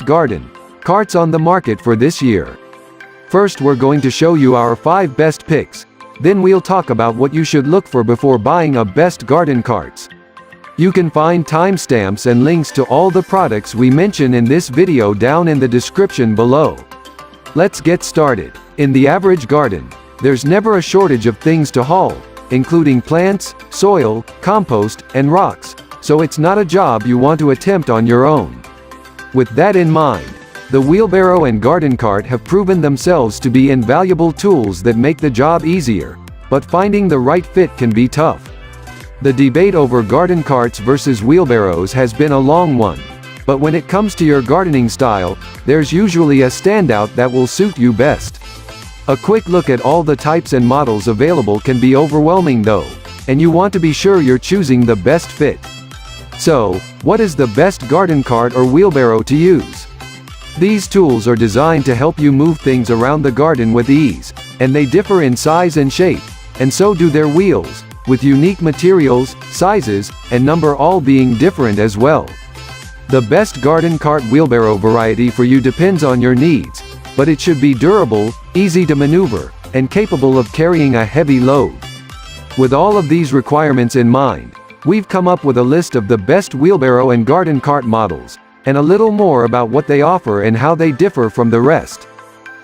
garden carts on the market for this year. First, we're going to show you our 5 best picks. Then we'll talk about what you should look for before buying a best garden carts. You can find timestamps and links to all the products we mention in this video down in the description below. Let's get started. In the average garden, there's never a shortage of things to haul, including plants, soil, compost, and rocks, so it's not a job you want to attempt on your own. With that in mind, the wheelbarrow and garden cart have proven themselves to be invaluable tools that make the job easier, but finding the right fit can be tough. The debate over garden carts versus wheelbarrows has been a long one, but when it comes to your gardening style, there's usually a standout that will suit you best. A quick look at all the types and models available can be overwhelming though, and you want to be sure you're choosing the best fit. So, what is the best garden cart or wheelbarrow to use? These tools are designed to help you move things around the garden with ease, and they differ in size and shape, and so do their wheels, with unique materials, sizes, and number all being different as well. The best garden cart wheelbarrow variety for you depends on your needs, but it should be durable, easy to maneuver, and capable of carrying a heavy load. With all of these requirements in mind, we've come up with a list of the best wheelbarrow and garden cart models, and a little more about what they offer and how they differ from the rest.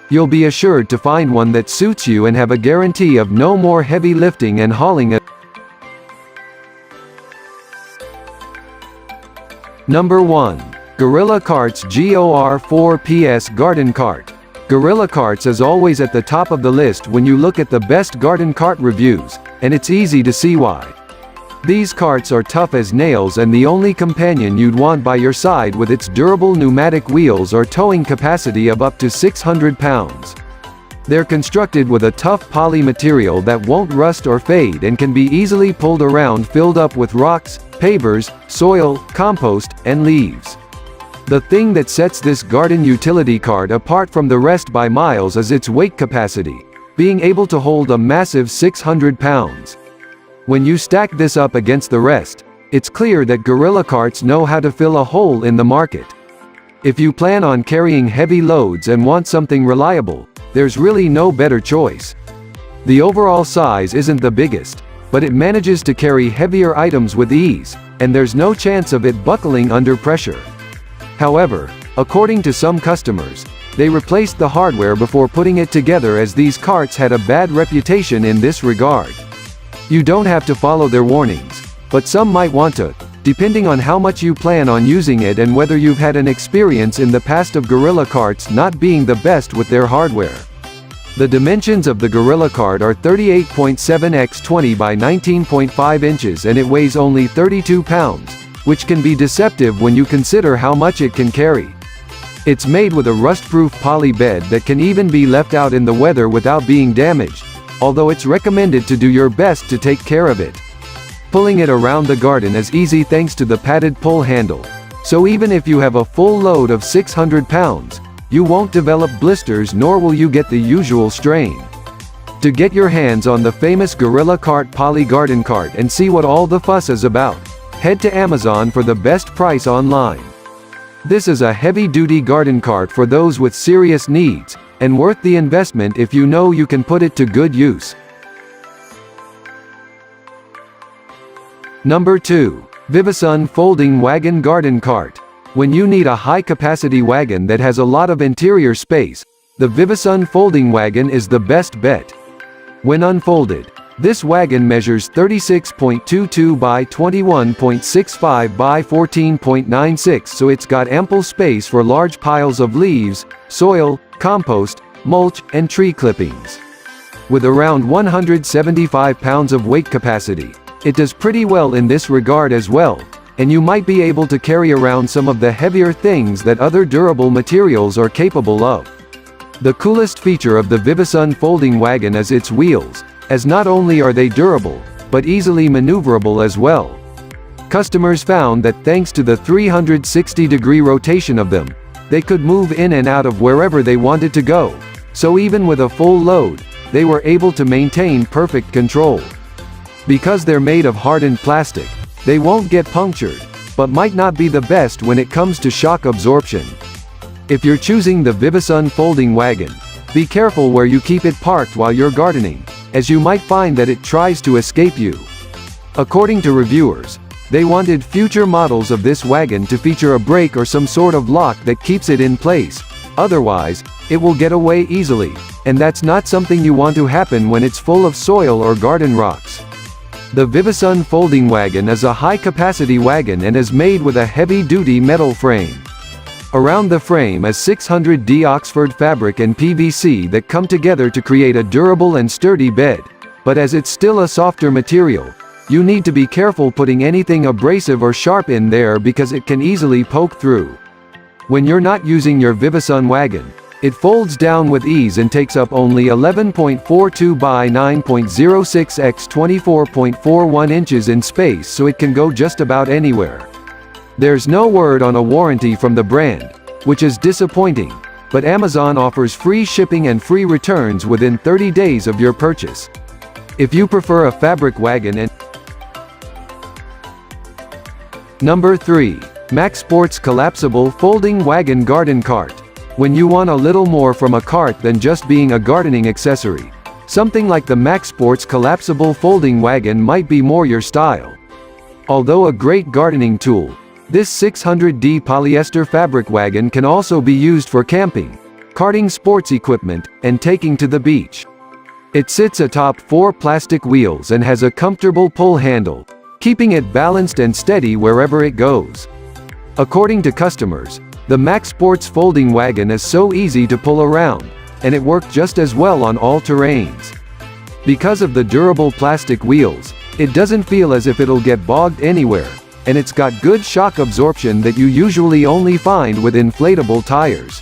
You'll be assured to find one that suits you and have a guarantee of no more heavy lifting and hauling. Number 1. Gorilla Carts GOR4PS Garden Cart. Gorilla Carts is always at the top of the list when you look at the best garden cart reviews, and it's easy to see why. These carts are tough as nails and the only companion you'd want by your side with its durable pneumatic wheels or towing capacity of up to 600 pounds. They're constructed with a tough poly material that won't rust or fade and can be easily pulled around, filled up with rocks, pavers, soil, compost, and leaves. The thing that sets this garden utility cart apart from the rest by miles is its weight capacity, being able to hold a massive 600 pounds. When you stack this up against the rest, it's clear that Gorilla Carts know how to fill a hole in the market. If you plan on carrying heavy loads and want something reliable, there's really no better choice. The overall size isn't the biggest, but it manages to carry heavier items with ease, and there's no chance of it buckling under pressure. However, according to some customers, they replaced the hardware before putting it together as these carts had a bad reputation in this regard. You don't have to follow their warnings, but some might want to, depending on how much you plan on using it and whether you've had an experience in the past of Gorilla Carts not being the best with their hardware. The dimensions of the Gorilla Cart are 38.7 x 20 by 19.5 inches and it weighs only 32 pounds, which can be deceptive when you consider how much it can carry. It's made with a rust-proof poly bed that can even be left out in the weather without being damaged, although it's recommended to do your best to take care of it. Pulling it around the garden is easy thanks to the padded pull handle, so even if you have a full load of 600 pounds, you won't develop blisters nor will you get the usual strain. To get your hands on the famous Gorilla Cart Poly Garden Cart and see what all the fuss is about, head to Amazon for the best price online. This is a heavy-duty garden cart for those with serious needs, and worth the investment if you know you can put it to good use. Number 2. Vivasun Folding Wagon Garden Cart. When you need a high-capacity wagon that has a lot of interior space, the Vivasun Folding Wagon is the best bet. When unfolded, this wagon measures 36.22 by 21.65 by 14.96, so it's got ample space for large piles of leaves, soil, compost, mulch, and tree clippings. With around 175 pounds of weight capacity, it does pretty well in this regard as well, and you might be able to carry around some of the heavier things that other durable materials are capable of. The coolest feature of the Vivasun Folding Wagon is its wheels, as not only are they durable, but easily maneuverable as well. Customers found that thanks to the 360-degree rotation of them, they could move in and out of wherever they wanted to go, so even with a full load, they were able to maintain perfect control. Because they're made of hardened plastic, they won't get punctured, but might not be the best when it comes to shock absorption. If you're choosing the Vivasun folding wagon, be careful where you keep it parked while you're gardening, as you might find that it tries to escape you. According to reviewers, they wanted future models of this wagon to feature a brake or some sort of lock that keeps it in place, otherwise, it will get away easily, and that's not something you want to happen when it's full of soil or garden rocks. The Vivasun folding wagon is a high-capacity wagon and is made with a heavy-duty metal frame. Around the frame is 600D Oxford fabric and PVC that come together to create a durable and sturdy bed, but as it's still a softer material, you need to be careful putting anything abrasive or sharp in there because it can easily poke through. When you're not using your Vivasun wagon, it folds down with ease and takes up only 11.42 by 9.06 x 24.41 inches in space, so it can go just about anywhere. There's no word on a warranty from the brand, which is disappointing, but Amazon offers free shipping and free returns within 30 days of your purchase. If you prefer a fabric wagon and Number 3. Max Sports Collapsible Folding Wagon Garden Cart. When you want a little more from a cart than just being a gardening accessory, something like the Max Sports Collapsible Folding Wagon might be more your style. Although a great gardening tool, this 600D polyester fabric wagon can also be used for camping, carting sports equipment, and taking to the beach. It sits atop 4 plastic wheels and has a comfortable pull handle, keeping it balanced and steady wherever it goes. According to customers, the Max Sports folding wagon is so easy to pull around, and it worked just as well on all terrains. Because of the durable plastic wheels, it doesn't feel as if it'll get bogged anywhere, and it's got good shock absorption that you usually only find with inflatable tires.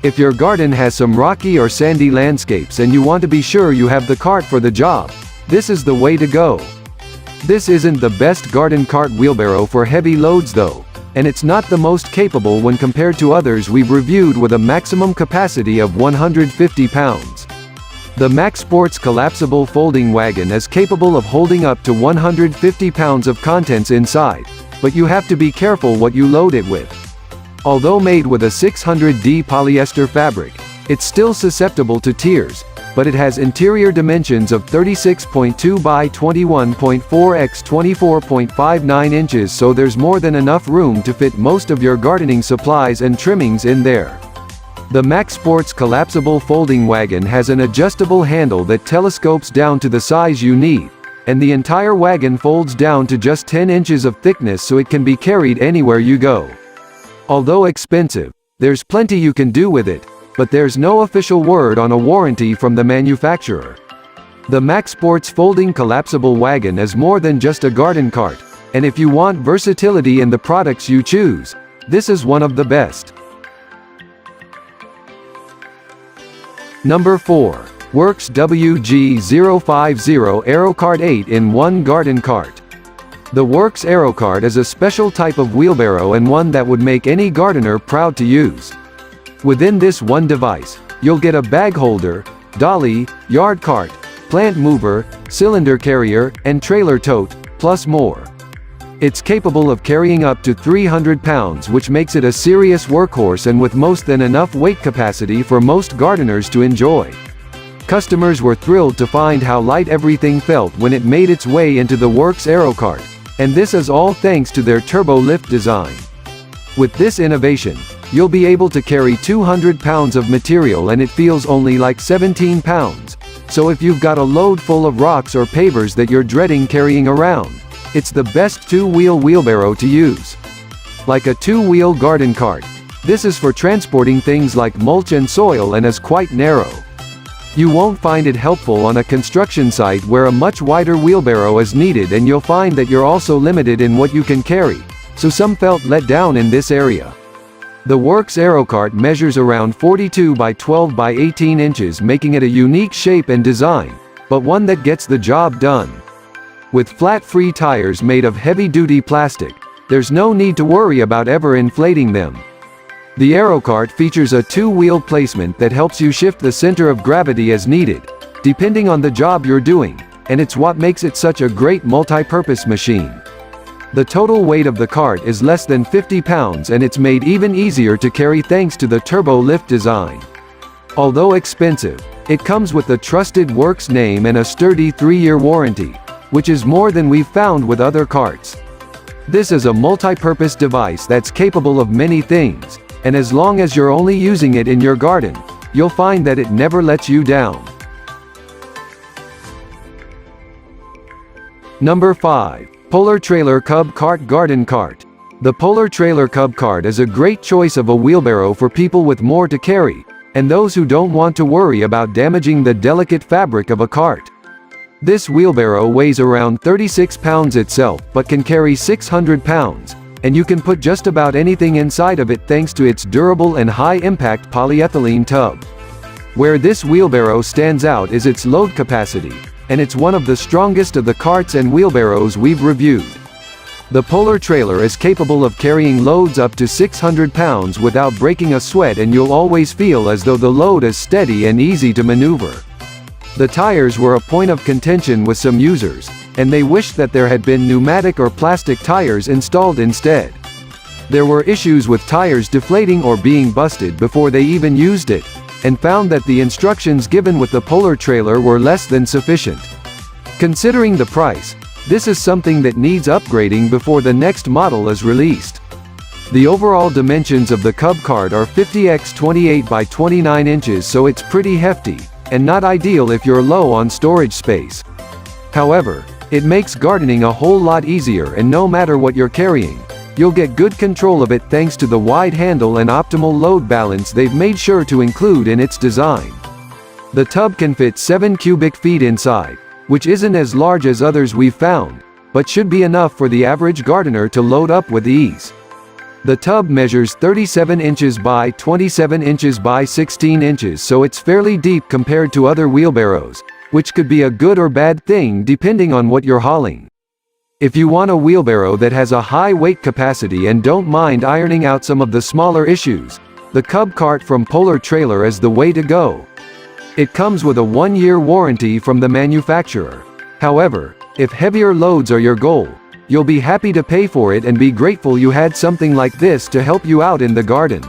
If your garden has some rocky or sandy landscapes and you want to be sure you have the cart for the job, this is the way to go. This isn't the best garden cart wheelbarrow for heavy loads though, and it's not the most capable when compared to others we've reviewed with a maximum capacity of 150 pounds. The Max Sports Collapsible Folding Wagon is capable of holding up to 150 pounds of contents inside, but you have to be careful what you load it with. Although made with a 600D polyester fabric, it's still susceptible to tears, but it has interior dimensions of 36.2 by 21.4 x 24.59 inches, so there's more than enough room to fit most of your gardening supplies and trimmings in there. The Max Sports Collapsible Folding Wagon has an adjustable handle that telescopes down to the size you need, and the entire wagon folds down to just 10 inches of thickness so it can be carried anywhere you go. Although expensive, there's plenty you can do with it, but there's no official word on a warranty from the manufacturer. The Max Sports Folding Collapsible Wagon is more than just a garden cart, and if you want versatility in the products you choose, this is one of the best. Number 4. Works WG050 AeroCart 8-in-1 Garden Cart. The Works AeroCart is a special type of wheelbarrow and one that would make any gardener proud to use. Within this one device, you'll get a bag holder, dolly, yard cart, plant mover, cylinder carrier, and trailer tote, plus more. It's capable of carrying up to 300 pounds, which makes it a serious workhorse and with most than enough weight capacity for most gardeners to enjoy. Customers were thrilled to find how light everything felt when it made its way into the Works AeroCart, and this is all thanks to their turbo lift design. With this innovation, you'll be able to carry 200 pounds of material and it feels only like 17 pounds, so if you've got a load full of rocks or pavers that you're dreading carrying around, it's the best two-wheel wheelbarrow to use. Like a two-wheel garden cart, this is for transporting things like mulch and soil and is quite narrow. You won't find it helpful on a construction site where a much wider wheelbarrow is needed, and you'll find that you're also limited in what you can carry, so some felt let down in this area. The Works AeroCart measures around 42 by 12 by 18 inches, making it a unique shape and design, but one that gets the job done. With flat-free tires made of heavy-duty plastic, there's no need to worry about ever inflating them. The AeroCart features a two-wheel placement that helps you shift the center of gravity as needed, depending on the job you're doing, and it's what makes it such a great multi-purpose machine. The total weight of the cart is less than 50 pounds and it's made even easier to carry thanks to the turbo lift design. Although expensive, it comes with the Trusted Works name and a sturdy 3-year warranty, which is more than we've found with other carts. This is a multi-purpose device that's capable of many things, and as long as you're only using it in your garden, you'll find that it never lets you down. Number 5. Polar Trailer Cub Cart Garden Cart. The Polar Trailer Cub Cart is a great choice of a wheelbarrow for people with more to carry, and those who don't want to worry about damaging the delicate fabric of a cart. This wheelbarrow weighs around 36 pounds itself but can carry 600 pounds, and you can put just about anything inside of it thanks to its durable and high-impact polyethylene tub. Where this wheelbarrow stands out is its load capacity, and it's one of the strongest of the carts and wheelbarrows we've reviewed. The Polar Trailer is capable of carrying loads up to 600 pounds without breaking a sweat, and you'll always feel as though the load is steady and easy to maneuver. The tires were a point of contention with some users, and they wished that there had been pneumatic or plastic tires installed instead. There were issues with tires deflating or being busted before they even used it, and found that the instructions given with the Polar Trailer were less than sufficient. Considering the price, this is something that needs upgrading before the next model is released. The overall dimensions of the Cub Cart are 50 x 28 by 29 inches, so it's pretty hefty, and not ideal if you're low on storage space. However, it makes gardening a whole lot easier, and no matter what you're carrying, you'll get good control of it thanks to the wide handle and optimal load balance they've made sure to include in its design. The tub can fit 7 cubic feet inside, which isn't as large as others we've found, but should be enough for the average gardener to load up with ease. The tub measures 37 inches by 27 inches by 16 inches, so it's fairly deep compared to other wheelbarrows, which could be a good or bad thing depending on what you're hauling. If you want a wheelbarrow that has a high weight capacity and don't mind ironing out some of the smaller issues, the Cub Cart from Polar Trailer is the way to go. It comes with a 1-year warranty from the manufacturer. However, if heavier loads are your goal, you'll be happy to pay for it and be grateful you had something like this to help you out in the garden.